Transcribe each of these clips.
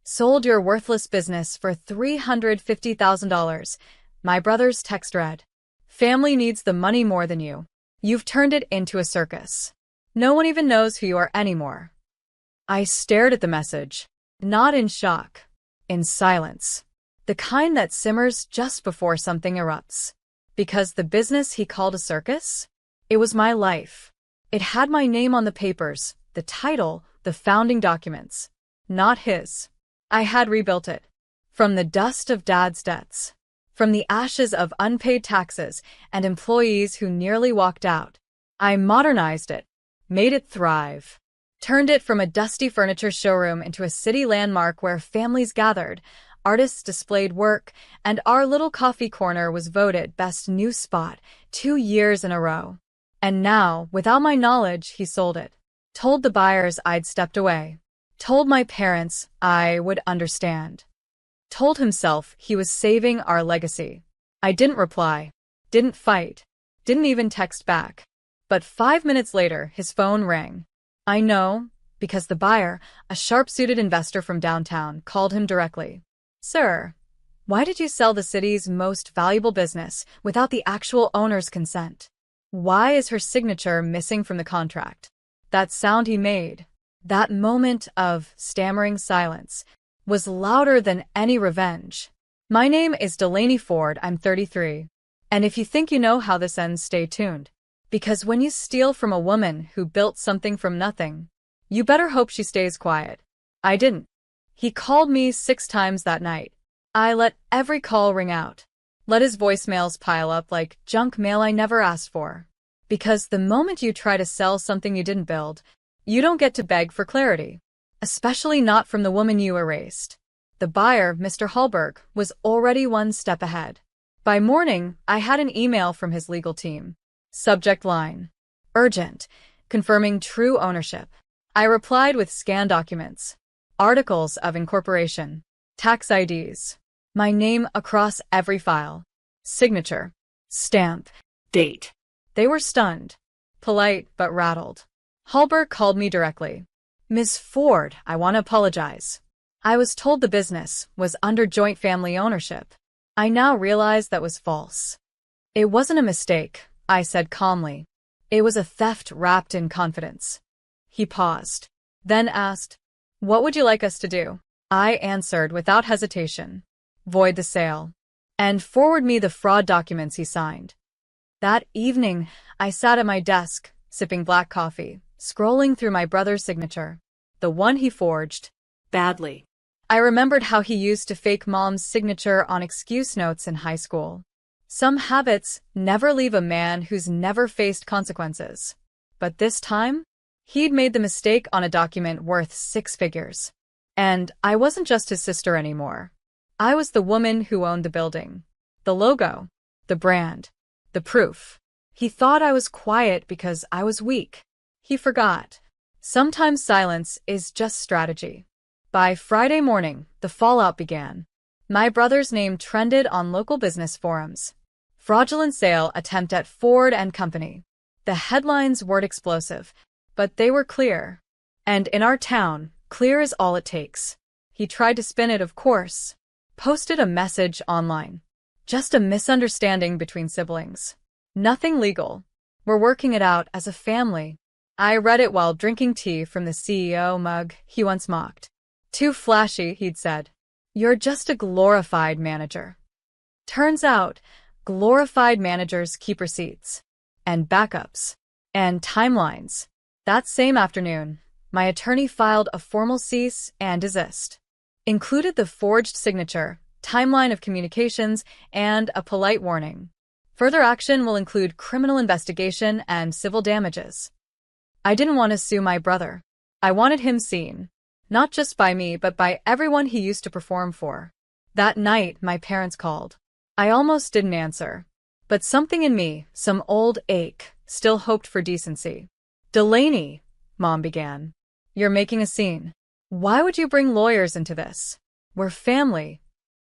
Sold your worthless business for $350,000. My brother's text read. Family needs the money more than you. You've turned it into a circus. No one even knows who you are anymore. I stared at the message, not in shock, in silence. The kind that simmers just before something erupts. Because the business he called a circus? It was my life. It had my name on the papers, the title, the founding documents. Not his. I had rebuilt it. From the dust of Dad's debts. From the ashes of unpaid taxes and employees who nearly walked out. I modernized it, made it thrive. Turned it from a dusty furniture showroom into a city landmark where families gathered, artists displayed work, and our little coffee corner was voted best new spot 2 years in a row. And now, without my knowledge, he sold it. Told the buyers I'd stepped away. Told my parents I would understand. Told himself he was saving our legacy. I didn't reply, didn't fight, didn't even text back. But 5 minutes later, his phone rang. I know, because the buyer, a sharp-suited investor from downtown, called him directly. Sir, why did you sell the city's most valuable business without the actual owner's consent? Why is her signature missing from the contract? That sound he made, that moment of stammering silence, was louder than any revenge. My name is Delaney Ford, I'm 33. And if you think you know how this ends, stay tuned. Because when you steal from a woman who built something from nothing, you better hope she stays quiet. I didn't. He called me 6 times that night. I let every call ring out. Let his voicemails pile up like junk mail I never asked for. Because the moment you try to sell something you didn't build, you don't get to beg for clarity. Especially not from the woman you erased. The buyer, Mr. Hallberg, was already 1 step ahead. By morning, I had an email from his legal team. Subject line. Urgent. Confirming true ownership. I replied with scanned documents. Articles of incorporation. Tax IDs. My name across every file. Signature. Stamp. Date. They were stunned. Polite but rattled. Hallberg called me directly. Ms. Ford, I want to apologize. I was told the business was under joint family ownership. I now realize that was false. It wasn't a mistake, I said calmly. It was a theft wrapped in confidence. He paused, then asked, What would you like us to do? I answered without hesitation. Void the sale. And forward me the fraud documents he signed. That evening, I sat at my desk, sipping black coffee, scrolling through my brother's signature. The one he forged. Badly. I remembered how he used to fake Mom's signature on excuse notes in high school. Some habits never leave a man who's never faced consequences. But this time, he'd made the mistake on a document worth 6 figures. And I wasn't just his sister anymore. I was the woman who owned the building. The logo. The brand. The proof. He thought I was quiet because I was weak. He forgot. Sometimes silence is just strategy. By Friday morning, the fallout began. My brother's name trended on local business forums. Fraudulent sale attempt at Ford and Company. The headlines weren't explosive, but they were clear. And in our town, clear is all it takes. He tried to spin it, of course. Posted a message online. Just a misunderstanding between siblings. Nothing legal. We're working it out as a family. I read it while drinking tea from the CEO mug he once mocked. Too flashy, he'd said. You're just a glorified manager. Turns out, glorified managers keep receipts. And backups. And timelines. That same afternoon, my attorney filed a formal cease and desist. Included the forged signature, timeline of communications, and a polite warning. Further action will include criminal investigation and civil damages. I didn't want to sue my brother. I wanted him seen. Not just by me, but by everyone he used to perform for. That night, my parents called. I almost didn't answer. But something in me, some old ache, still hoped for decency. Delaney, Mom began. You're making a scene. Why would you bring lawyers into this? We're family.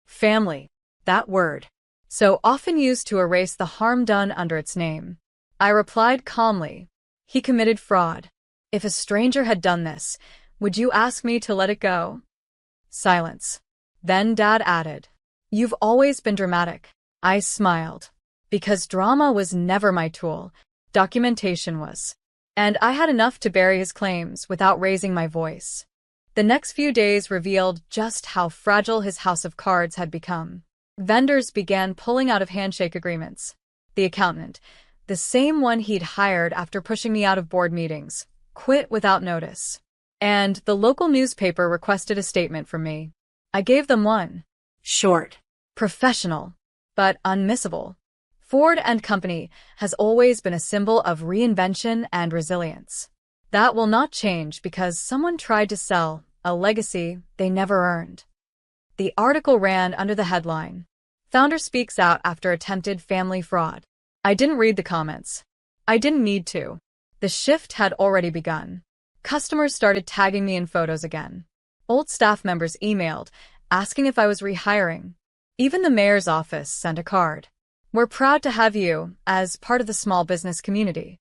Family. That word. So often used to erase the harm done under its name. I replied calmly. He committed fraud. If a stranger had done this, would you ask me to let it go? Silence. Then Dad added, "You've always been dramatic." I smiled. Because drama was never my tool, documentation was. And I had enough to bury his claims without raising my voice. The next few days revealed just how fragile his house of cards had become. Vendors began pulling out of handshake agreements. The accountant, the same one he'd hired after pushing me out of board meetings, quit without notice. And the local newspaper requested a statement from me. I gave them one. Short, professional, but unmissable. Ford & Company has always been a symbol of reinvention and resilience. That will not change because someone tried to sell a legacy they never earned. The article ran under the headline, "Founder speaks out after attempted family fraud." I didn't read the comments. I didn't need to. The shift had already begun. Customers started tagging me in photos again. Old staff members emailed, asking if I was rehiring. Even the mayor's office sent a card. "We're proud to have you as part of the small business community."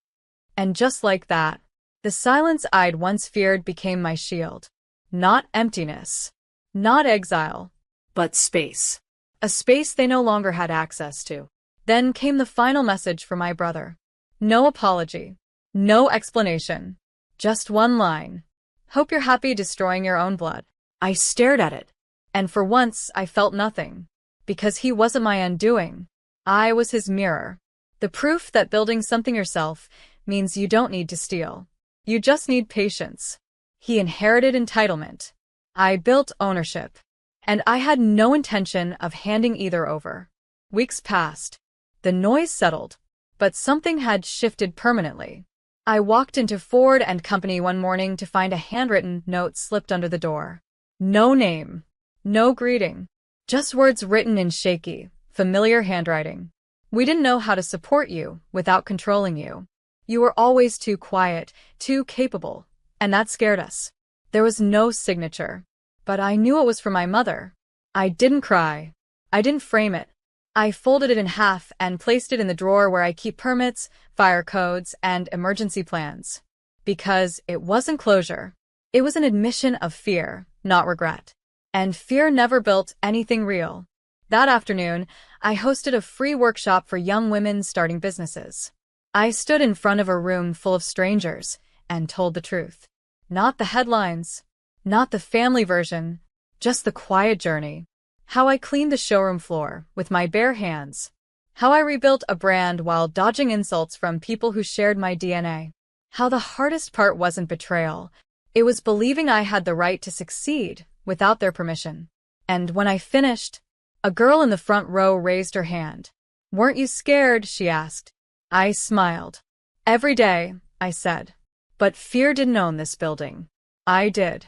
And just like that, the silence I'd once feared became my shield. Not emptiness, not exile, but space. A space they no longer had access to. Then came the final message from my brother. No apology, no explanation, just one line. "Hope you're happy destroying your own blood." I stared at it, and for once I felt nothing, because he wasn't my undoing. I was his mirror. The proof that building something yourself means you don't need to steal. You just need patience. He inherited entitlement. I built ownership. And I had no intention of handing either over. Weeks passed. The noise settled, but something had shifted permanently. I walked into Ford & Company one morning to find a handwritten note slipped under the door. No name, no greeting, just words written in shaky, familiar handwriting. "We didn't know how to support you without controlling you. You were always too quiet, too capable, and that scared us." There was no signature, but I knew it was from my mother. I didn't cry. I didn't frame it. I folded it in half and placed it in the drawer where I keep permits, fire codes, and emergency plans. Because it wasn't closure. It was an admission of fear, not regret. And fear never built anything real. That afternoon, I hosted a free workshop for young women starting businesses. I stood in front of a room full of strangers and told the truth. Not the headlines, not the family version, just the quiet journey. How I cleaned the showroom floor with my bare hands. How I rebuilt a brand while dodging insults from people who shared my DNA. How the hardest part wasn't betrayal. It was believing I had the right to succeed without their permission. And when I finished, a girl in the front row raised her hand. "Weren't you scared?" she asked. I smiled. "Every day," I said. "But fear didn't own this building. I did."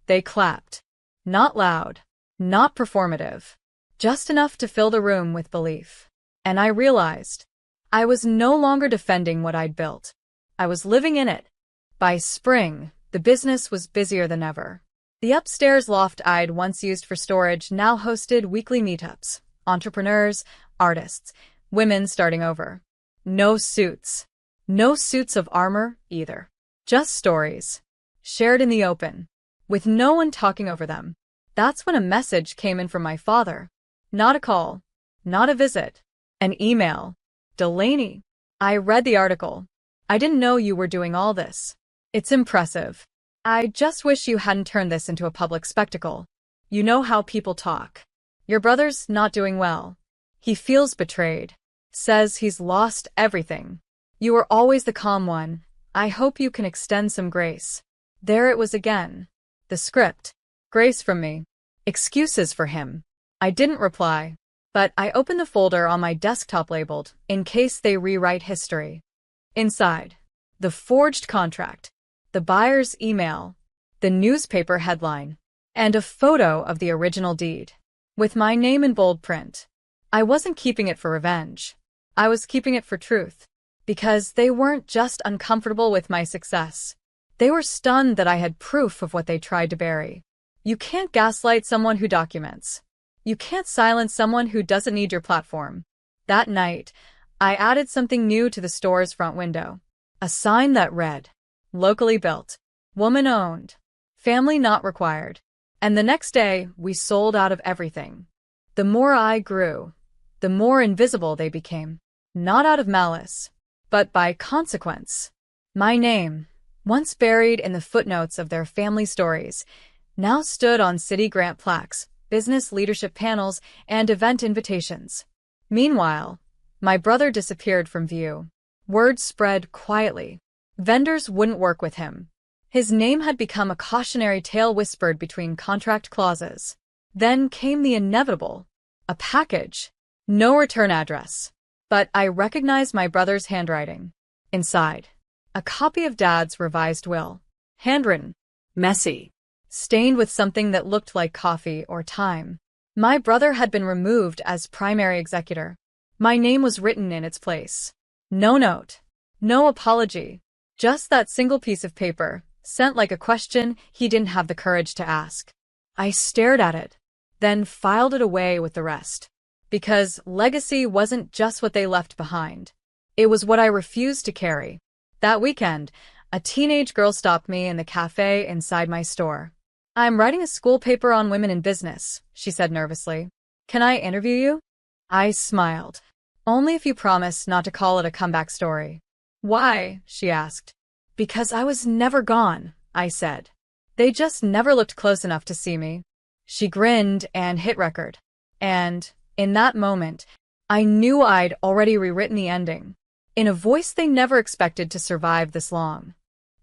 They clapped. Not loud. Not performative. Just enough to fill the room with belief. And I realized I was no longer defending what I'd built. I was living in it. By spring, the business was busier than ever. The upstairs loft I'd once used for storage now hosted weekly meetups. Entrepreneurs, artists, women starting over. No suits. No suits of armor, either. Just stories. Shared in the open. With no one talking over them. That's when a message came in from my father. Not a call. Not a visit. An email. "Delaney, I read the article. I didn't know you were doing all this. It's impressive. I just wish you hadn't turned this into a public spectacle. You know how people talk. Your brother's not doing well. He feels betrayed. Says he's lost everything. You were always the calm one. I hope you can extend some grace." There it was again. The script. Grace from me. Excuses for him. I didn't reply, but I opened the folder on my desktop labeled, "In case they rewrite history." Inside, the forged contract, the buyer's email, the newspaper headline, and a photo of the original deed, with my name in bold print. I wasn't keeping it for revenge. I was keeping it for truth, because they weren't just uncomfortable with my success. They were stunned that I had proof of what they tried to bury. You can't gaslight someone who documents. You can't silence someone who doesn't need your platform. That night, I added something new to the store's front window. A sign that read, "Locally built. Woman owned. Family not required." And the next day, we sold out of everything. The more I grew, the more invisible they became. Not out of malice, but by consequence. My name, once buried in the footnotes of their family stories, now stood on city grant plaques, business leadership panels, and event invitations. Meanwhile, my brother disappeared from view. Word spread quietly. Vendors wouldn't work with him. His name had become a cautionary tale whispered between contract clauses. Then came the inevitable. A package. No return address. But I recognized my brother's handwriting. Inside, a copy of Dad's revised will. Handwritten. Messy. Stained with something that looked like coffee or time. My brother had been removed as primary executor. My name was written in its place. No note. No apology. Just that single piece of paper, sent like a question he didn't have the courage to ask. I stared at it, then filed it away with the rest. Because legacy wasn't just what they left behind. It was what I refused to carry. That weekend, a teenage girl stopped me in the cafe inside my store. "I'm writing a school paper on women in business," she said nervously. "Can I interview you?" I smiled. "Only if you promise not to call it a comeback story." "Why?" she asked. "Because I was never gone," I said. "They just never looked close enough to see me." She grinned and hit record. And, in that moment, I knew I'd already rewritten the ending, in a voice they never expected to survive this long.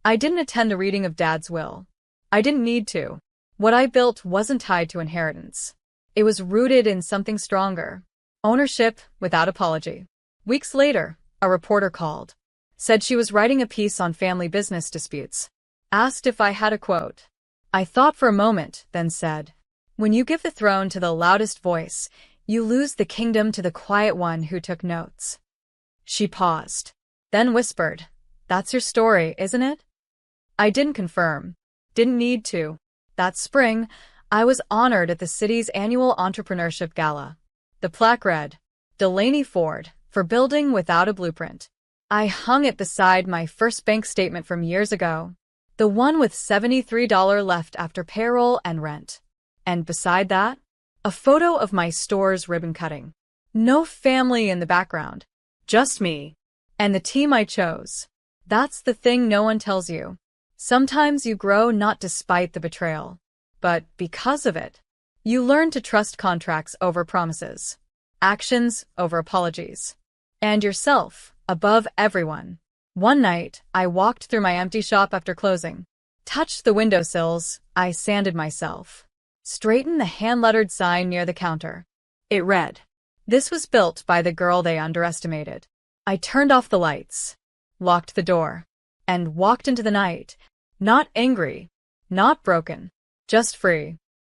I didn't attend a reading of Dad's will. I didn't need to. What I built wasn't tied to inheritance. It was rooted in something stronger. Ownership without apology. Weeks later, a reporter called. Said she was writing a piece on family business disputes. Asked if I had a quote. I thought for a moment, then said, "When you give the throne to the loudest voice, you lose the kingdom to the quiet one who took notes." She paused, then whispered, "That's your story, isn't it?" I didn't confirm. Didn't need to. That spring, I was honored at the city's annual entrepreneurship gala. The plaque read, "Delaney Ford, for building without a blueprint." I hung it beside my first bank statement from years ago, the one with $73 left after payroll and rent. And beside that, a photo of my store's ribbon cutting. No family in the background, just me and the team I chose. That's the thing no one tells you. Sometimes you grow not despite the betrayal, but because of it. You learn to trust contracts over promises, actions over apologies, and yourself above everyone. One night, I walked through my empty shop after closing, touched the windowsills, I sanded myself, straightened the hand-lettered sign near the counter. It read, "This was built by the girl they underestimated." I turned off the lights, locked the door, and walked into the night, not angry, not broken, just free.